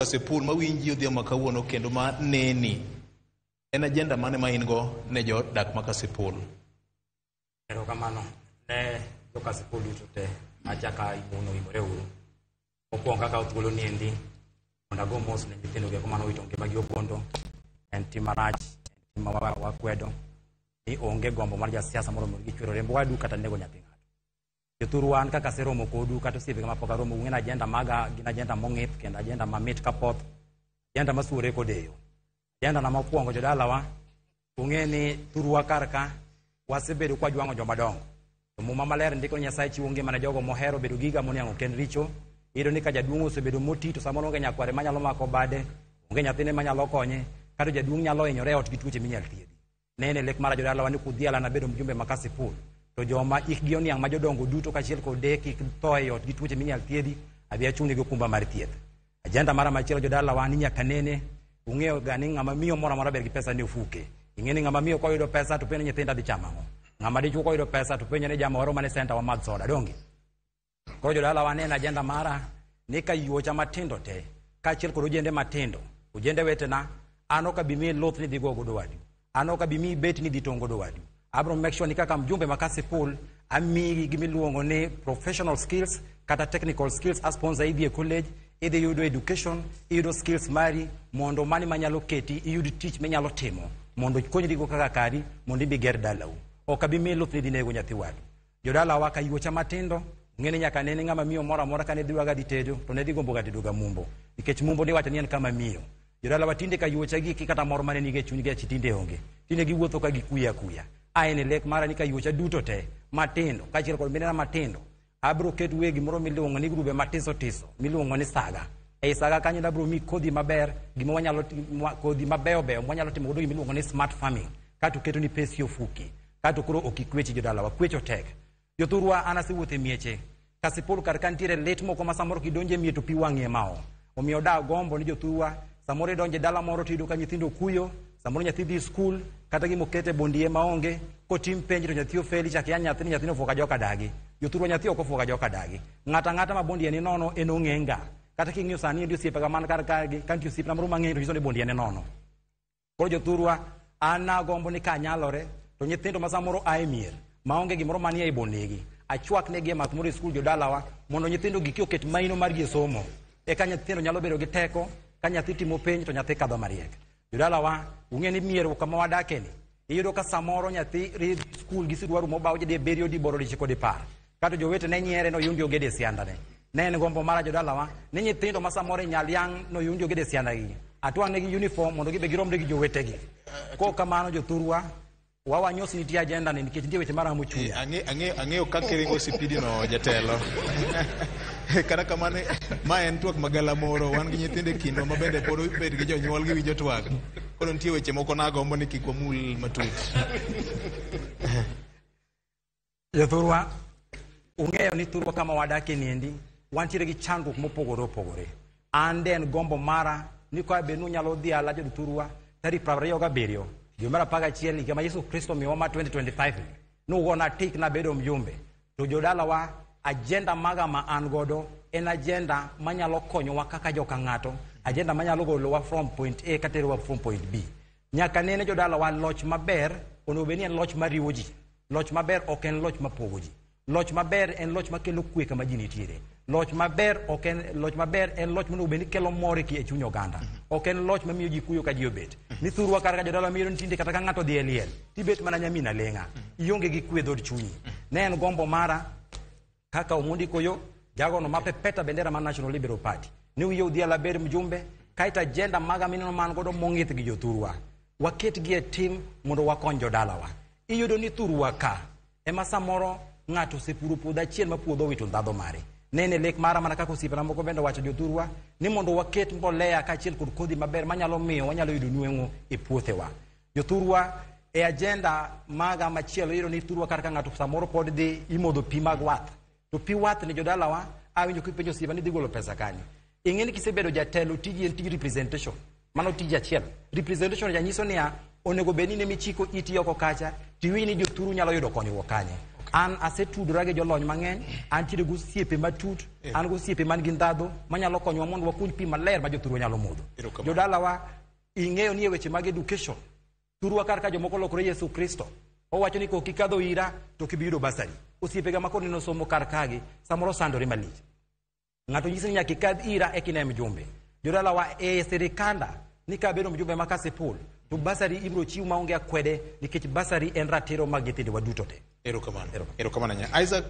Kasipul mawinji odhi makawuono kendo ma neni en agenda mane ma ingo ne jodak ma Kasipul? Erokamano ne jo Kasipul duto achaka imuno imore uru. Mokwongo kaka thuolo niendi mondo ago mos ne nyithindo gi mano wito ngima gi opondo. En tim marach, en tim wakwedo ni onge gombo mar jasiasa moro mondo gichwero rembo wadu kata nego nyathi ng'ato. Jothuru wan kaka seromo kodu kata osiepe ma pok aromo ung'e agenda maga gin agenda mong'ith kendo agenda mamit kapoth, agenda masuore kodeyo. Agenda na mokwongo jodalawa ung'e ni thurwa karka wasebedo kwa jwang'o jomadongo. To muma maler ndiko Nyasaye chiwo ngima ne jogo mohero bedo giga moniang'o ken richo. Iyudo ni ka jaduong' osebedo moti to samoro onge nyakware manyalo mako bade, onge nyathine manyalo konye, kata jaduong' nyalo hinyore ot gi tuoche minyal thiedhi. Nene lek mar jodalawa ni kudhiala na bedo mjumbe ma Kasipul. To joma ikgi oniang' ma jodongo duto kachiel kod kik tho e ot gi tuoche minyal thiedhi, abi achung'negi okumba mar thieth. Ajenda mara machielo jodalawa ni nyaka nene ung'eyo ga ni ng'ama miyo moro amora ber gi pesa ne ofuke. Ing'e ni ng'ama miyo koyudo pesa to penjo nyithinda dhi chamo ang'o. Ng'ama dichuo koyudo pesa to penjo ni jama waro mane senta wa mag soda donge. Koro jodalawa ne agenda mara ni ka yuocha matindo te kachiel kod ojende matindo, ojende wetena, ano ka bimi loth ni dhi go godo wadu. Ano ka bimi bet ni dhi tong godo wadu. Abro make sure ni kaka mjumbe ma Kasipul amigi gimiluongo ni professional skills kata technical skills as sponsor idhi e college, idhi yudo education, yudo skills mari mondo mani manyalo keti iyud tich menyalo timo mondo konyi digo kaka kari mondo ibi ger dalau. Ok bimi loth ni dhi nego nyathi wadu. Jodalawa ka yuocha matindo ng'ene nyaka nene ng'ama miyo moro amora kane dhiwaga di tedo to ne dhi gombo ga tedo ga mumbo nikech mumbo ni wacho ni en kama miyo. Jodalawa tinde ka yuocha gi kata moro mane nige chuny gi achitinde onge. Tinde giwuotho ka gikuya kuya. Aene lek mara ni ka yuocha duto te matindo kachiel kod minena matindo abro ketu wegi moro miluongo ni grube matiso tiso miluongo ni saga. Ei saga kanyo abro mi kodhi maber gima wanyalo kodhi mabeyo beyo wanyalo timo godo miluongo ni smart farming. Katu keto ni pesi ofuki. Katu koro okikwechi jodalawa kwecho tek. Jothurwa anasewuothe mieche. Kasipul karka ntiere let moko ma samoro kidonje mie to pi wang'ie mao. Omiyo da gombo ni jothurwa samoro donje dala moro tido ka nyithindo kuyo, samoro nyathi dhi skul kata gimokete bondie maonge, kotim penj to nyathi ofeli chak ya nyathino fuoka joka dagi. Jothurwa nyathi ok ofuoka joka dagi. Ng'ata ma bondie ni nono en ong'enga. Kata king'iyo sani ndio osiepe ga man karka gi kanti osiepe moro mang'eny to nyiso bondie ni nono. Koro jothurwa ana gombo ni kanyalore to nyithindo ma samoro ae mier maonge gimoro manie e bondegi. Achwak negi e math moro e skul jodalawa mondo nyithindo giki oket maino mar gi somo. Eka nyithindo nyalo bedo gi teko, ka nyathi timo penj to nyathi kadho mariek. Jodalawa ung'e ni mier kama wadake ni iyudo ka samoro nyathi ri skul gi sidwaru mobaw jide berio di boro di chiko di par. Kato jowete ne nyiere no yundi ogede siandane. Ne en gombo mara jodalawa ni nyithindo ma samoro nyal yang no yundi ogede siandagi. Atwang negi uniform mondo gibe giromre gi jowetegi. Ko kamano jothurwa wawanyosi nitie agenda ni nikech nitie weche mara mochuya. Ang'eyo kaka ringo sipidi no jatelo. Kata kamane ma en twak magala moro wan gi nyithinde kindo ma bende pod bed gi jonyuol gi winjo twak. Koro nitie weche moko nagombo ni kik wamul matut. Jothurwa ung'eyo ni thurwa kama wadake niendi wantiere gi chandruok mopogore opogore. An den gombo mara ni kwa benu nyalo dhiala jothurwa tarik 27 dwe mar 11 higa ma Yesu Kristo miwa ma 2025 nuwona tik na bedo mjumbe. To jodalawa agenda maga ma an godo en agenda manyalo konyowa kaka joka ng'ato, agenda manyalo golowa from point A katerowa from point B. Nyaka nene jodalawa loch maber onego bed ni en loch mariwo ji. Loch maber ok en loch mapogo ji. Loch maber en loch makelo kwe kama ji nitiere. Loch maber ok en loch maber en loch monego bed ni kelo mor e chuny oganda. Ok en loch mamiyo ji kuyo ka ji obet. Ni thurwa karka jodalawa miyo tinde kata ka ng'ato dhi e liel tibet mana nyamina leng'a ionge gi kwe dhod chunyi. Ne en gombo mara kaka omundi koyo jago no mapepeta bendera ma National Liberal Party ni wiyo udhiala ber mjumbe kaita agenda maga mineno man godo mong'ith gi jothurwa waket gi e tim mondo wakony jodalawa. Iyudo ni thurwa ka ema samoro ng'ato osepuro puodho achiel ma puodho wito ndhadho mare. Nene lek mara mana kaka osiepena moko bende wacho jothurwa ni mondo waket mbolea kaachiel kod kodhi maber manyalo miyo wanyalo yudo nweng'o e puothewa. Jothurwa e agenda maga machielo iyudo ni thurwa kar ka ng'ato samoro pod dhi imodho pi mag wath. To pi wath ni jodalawa awinjo kipenjo osiepa ni dhi golo pesa kanyo. Ing'e ni kisebedo jatelo tiji en tij representation. Mano tiji achiel. Representation janyiso niya onego bed ni ne michiko iti oko kacha tiwi ni jothuru nyalo yudo konyruok kanye. An asetudora gi jolony mang'eny, antiere go osiepe matut, an go osiepe man gi ndhadhu manyalo konyowa mondo wakuny pi maler ma jothurwa nyalo modho. Jodalawa, ing'eyo ni e weche mag education, thurwa kar ka jomoko lokore Yesu Kristo. Owacho ni kok ikadho ira to kibiro basari. Osiepega ma koni nosomo kar kagi, samoro sandore malich. Ng'ato nyisi ni nyaka ikadh ira ekine mjumbe. Jodalawa e sirikanda ni ka bedo mjumbe makasepol, to basari ibro chiw maonge akwede nikech basari en ratiro mag nyithindewa duto te. Erokamano. Isaac